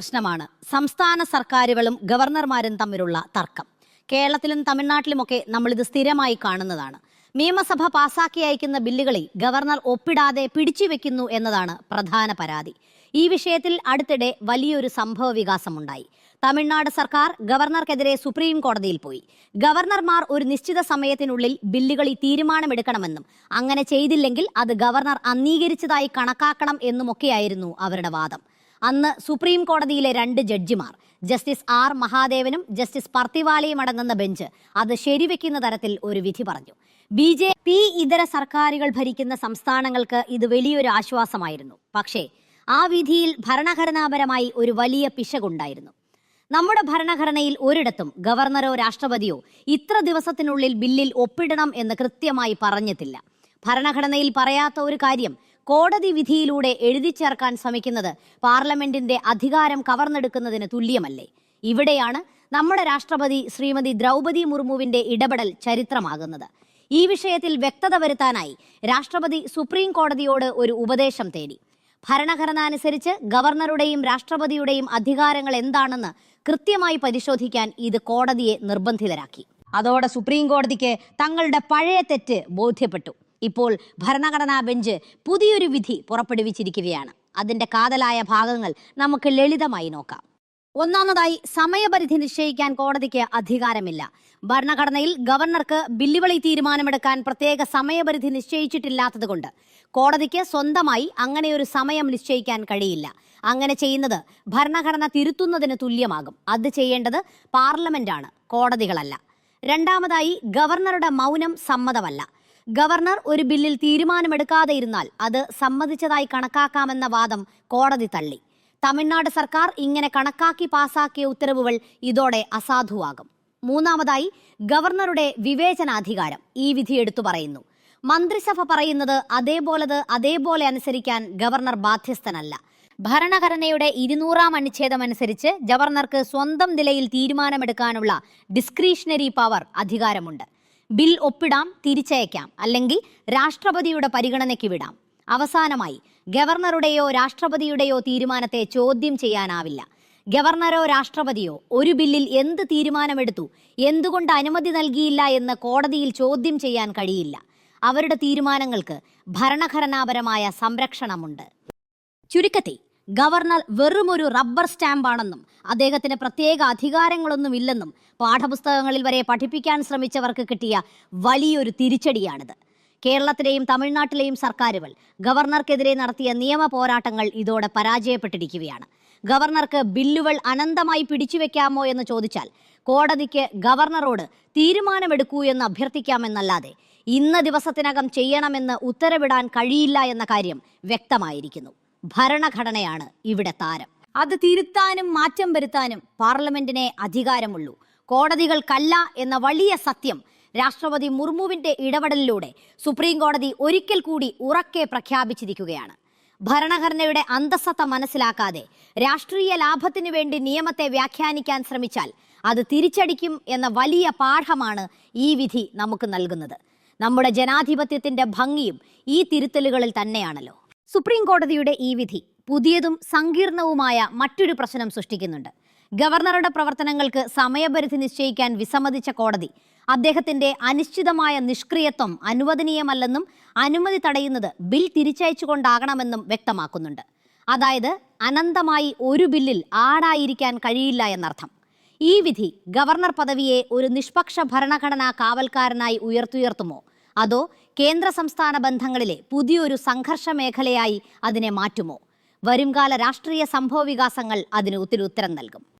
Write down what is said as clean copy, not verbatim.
പ്രശ്നമാണ് സംസ്ഥാന സർക്കാരുകളും ഗവർണർമാരും തമ്മിലുള്ള തർക്കം. കേരളത്തിലും തമിഴ്നാട്ടിലുമൊക്കെ നമ്മളിത് സ്ഥിരമായി കാണുന്നതാണ്. നിയമസഭ പാസാക്കി അയക്കുന്ന ബില്ലുകളിൽ ഗവർണർ ഒപ്പിടാതെ പിടിച്ചുവെക്കുന്നു എന്നതാണ് പ്രധാന പരാതി. ഈ വിഷയത്തിൽ അടുത്തിടെ വലിയൊരു സംഭവ വികാസമുണ്ടായി. തമിഴ്നാട് സർക്കാർ ഗവർണർക്കെതിരെ സുപ്രീം കോടതിയിൽ പോയി. ഗവർണർമാർ ഒരു നിശ്ചിത സമയത്തിനുള്ളിൽ ബില്ലുകളിൽ തീരുമാനമെടുക്കണമെന്നും അങ്ങനെ ചെയ്തില്ലെങ്കിൽ അത് ഗവർണർ അംഗീകരിച്ചതായി കണക്കാക്കണം എന്നുമൊക്കെയായിരുന്നു അവരുടെ വാദം. അന്ന് സുപ്രീം കോടതിയിലെ 2 ജഡ്ജിമാർ ജസ്റ്റിസ് ആർ മഹാദേവനും ജസ്റ്റിസ് പർത്തിവാലയും അടങ്ങുന്ന ബെഞ്ച് അത് ശരിവെക്കുന്ന തരത്തിൽ ഒരു വിധി പറഞ്ഞു. BJP ഇതര സർക്കാരുകൾ ഭരിക്കുന്ന സംസ്ഥാനങ്ങൾക്ക് ഇത് വലിയൊരു ആശ്വാസമായിരുന്നു. പക്ഷേ ആ വിധിയിൽ ഭരണഘടനാപരമായി ഒരു വലിയ പിശകുണ്ടായിരുന്നു. നമ്മുടെ ഭരണഘടനയിൽ ഒരിടത്തും ഗവർണറോ രാഷ്ട്രപതിയോ ഇത്ര ദിവസത്തിനുള്ളിൽ ബില്ലിൽ ഒപ്പിടണം എന്ന് കൃത്യമായി പറഞ്ഞിട്ടില്ല. ഭരണഘടനയിൽ പറയാത്ത ഒരു കാര്യം കോടതി വിധിയിലൂടെ എഴുതി ചേർക്കാൻ ശ്രമിക്കുന്നത് പാർലമെന്റിന്റെ അധികാരം കവർന്നെടുക്കുന്നതിന് തുല്യമല്ലേ? ഇവിടെയാണ് നമ്മുടെ രാഷ്ട്രപതി ശ്രീമതി ദ്രൗപദി മുർമുവിന്റെ ഇടപെടൽ ചരിത്രമാകുന്നത്. ഈ വിഷയത്തിൽ വ്യക്തത വരുത്താനായി രാഷ്ട്രപതി സുപ്രീം കോടതിയോട് ഒരു ഉപദേശം തേടി. ഭരണഘടന അനുസരിച്ച് ഗവർണറുടെയും രാഷ്ട്രപതിയുടെയും അധികാരങ്ങൾ എന്താണെന്ന് കൃത്യമായി പരിശോധിക്കാൻ ഇത് കോടതിയെ നിർബന്ധിതരാക്കി. അതോടെ സുപ്രീം കോടതിക്ക് തങ്ങളുടെ പഴയ തെറ്റ് ബോധ്യപ്പെട്ടു. ഇപ്പോൾ ഭരണഘടനാ ബെഞ്ച് പുതിയൊരു വിധി പുറപ്പെടുവിച്ചിരിക്കുകയാണ്. അതിന്റെ കാതലായ ഭാഗങ്ങൾ നമുക്ക് ലളിതമായി നോക്കാം. ഒന്നാമതായി, സമയപരിധി നിശ്ചയിക്കാൻ കോടതിക്ക് അധികാരമില്ല. ഭരണഘടനയിൽ ഗവർണർക്ക് ബില്ലുകളിൽ തീരുമാനമെടുക്കാൻ പ്രത്യേക സമയപരിധി നിശ്ചയിച്ചിട്ടില്ലാത്തതുകൊണ്ട് കോടതിക്ക് സ്വന്തമായി അങ്ങനെ ഒരു സമയം നിശ്ചയിക്കാൻ കഴിയില്ല. അങ്ങനെ ചെയ്യുന്നത് ഭരണഘടന തിരുത്തുന്നതിന് തുല്യമാകും. അത് ചെയ്യേണ്ടത് പാർലമെന്റാണ്, കോടതികളല്ല. രണ്ടാമതായി, ഗവർണറുടെ മൗനം സമ്മതമല്ല. ഗവർണർ ഒരു ബില്ലിൽ തീരുമാനമെടുക്കാതെ ഇരുന്നാൽ അത് സമ്മതിച്ചതായി കണക്കാക്കാമെന്ന വാദം കോടതി തള്ളി. തമിഴ്നാട് സർക്കാർ ഇങ്ങനെ കണക്കാക്കി പാസാക്കിയ ഉത്തരവുകൾ ഇതോടെ അസാധുവാകും. മൂന്നാമതായി, ഗവർണറുടെ വിവേചനാധികാരം ഈ വിധി എടുത്തു പറയുന്നു. മന്ത്രിസഭ പറയുന്നത് അതേപോലെ അനുസരിക്കാൻ ഗവർണർ ബാധ്യസ്ഥനല്ല. ഭരണഘടനയുടെ 200-ാം അനുച്ഛേദം അനുസരിച്ച് ഗവർണർക്ക് സ്വന്തം നിലയിൽ തീരുമാനമെടുക്കാനുള്ള ഡിസ്ക്രിഷണറി പവർ അധികാരമുണ്ട്. ബിൽ ഒപ്പിടാം, തിരിച്ചയക്കാം, അല്ലെങ്കിൽ രാഷ്ട്രപതിയുടെ പരിഗണനയ്ക്ക് വിടാം. അവസാനമായി, ഗവർണറുടെയോ രാഷ്ട്രപതിയുടെയോ തീരുമാനത്തെ ചോദ്യം ചെയ്യാനാവില്ല. ഗവർണറോ രാഷ്ട്രപതിയോ ഒരു ബില്ലിൽ എന്ത് തീരുമാനമെടുത്തു, എന്തുകൊണ്ട് അനുമതി നൽകിയില്ല എന്ന് കോടതിയിൽ ചോദ്യം ചെയ്യാൻ കഴിയില്ല. അവരുടെ തീരുമാനങ്ങൾക്ക് ഭരണഘടനാപരമായ സംരക്ഷണമുണ്ട്. ചുരുക്കത്തിൽ, ഗവർണർ വെറുമൊരു റബ്ബർ സ്റ്റാമ്പാണെന്നും അദ്ദേഹത്തിന് പ്രത്യേക അധികാരങ്ങളൊന്നുമില്ലെന്നും പാഠപുസ്തകങ്ങളിൽ വരെ പഠിപ്പിക്കാൻ ശ്രമിച്ചവർക്ക് കിട്ടിയ വലിയൊരു തിരിച്ചടിയാണിത്. കേരളത്തിലെയും തമിഴ്നാട്ടിലെയും സർക്കാരുകൾ ഗവർണർക്കെതിരെ നടത്തിയ നിയമ പോരാട്ടങ്ങൾ ഇതോടെ പരാജയപ്പെട്ടിരിക്കുകയാണ്. ഗവർണർക്ക് ബില്ലുകൾ അനന്തമായി പിടിച്ചുവെക്കാമോ എന്ന് ചോദിച്ചാൽ കോടതിക്ക് ഗവർണറോട് തീരുമാനമെടുക്കൂ എന്ന് അഭ്യർത്ഥിക്കാമെന്നല്ലാതെ ഇന്ന ദിവസത്തിനകം ചെയ്യണമെന്ന് ഉത്തരവിടാൻ കഴിയില്ല എന്ന കാര്യം വ്യക്തമായിരിക്കുന്നു. ഭരണഘടനയാണ് ഇവിടെ താരം. അത് തിരുത്താനും മാറ്റം വരുത്താനും പാർലമെന്റിനെ അധികാരമുള്ളൂ, കോടതികൾക്കല്ല എന്ന വലിയ സത്യം രാഷ്ട്രപതി മുർമുവിന്റെ ഇടപെടലിലൂടെ സുപ്രീം കോടതി ഒരിക്കൽ കൂടി ഉറക്കെ പ്രഖ്യാപിച്ചിരിക്കുകയാണ്. ഭരണഘടനയുടെ അന്തസ്സത്ത മനസ്സിലാക്കാതെ രാഷ്ട്രീയ ലാഭത്തിനു വേണ്ടി നിയമത്തെ വ്യാഖ്യാനിക്കാൻ ശ്രമിച്ചാൽ അത് തിരിച്ചടിക്കും എന്ന വലിയ പാഠമാണ് ഈ വിധി നമുക്ക് നൽകുന്നത്. നമ്മുടെ ജനാധിപത്യത്തിന്റെ ഭംഗിയും ഈ തിരുത്തലുകളിൽ തന്നെയാണല്ലോ. സുപ്രീം കോടതിയുടെ ഈ വിധി പുതിയതും സങ്കീർണവുമായ മറ്റൊരു പ്രശ്നം സൃഷ്ടിക്കുന്നുണ്ട്. ഗവർണറുടെ പ്രവർത്തനങ്ങൾക്ക് സമയപരിധി നിശ്ചയിക്കാൻ വിസമ്മതിച്ച കോടതി അദ്ദേഹത്തിന്റെ അനിശ്ചിതമായ നിഷ്ക്രിയത്വം അനുവദനീയമല്ലെന്നും അനുമതി തടയുന്നത് ബിൽ തിരിച്ചയച്ചുകൊണ്ടാകണമെന്നും വ്യക്തമാക്കുന്നുണ്ട്. അതായത് അനന്തമായി ഒരു ബില്ലിൽ ആടായിരിക്കാൻ കഴിയില്ല എന്നർത്ഥം. ഈ വിധി ഗവർണർ പദവിയെ ഒരു നിഷ്പക്ഷ ഭരണഘടനാ കാവൽക്കാരനായി ഉയർത്തുമോ അതോ കേന്ദ്ര സംസ്ഥാന ബന്ധങ്ങളിലെ പുതിയൊരു സംഘർഷ മേഖലയായി അതിനെ മാറ്റുമോ? വരുംകാല രാഷ്ട്രീയ സംഭവ വികാസങ്ങൾ അതിന് ഉത്തരം നൽകും.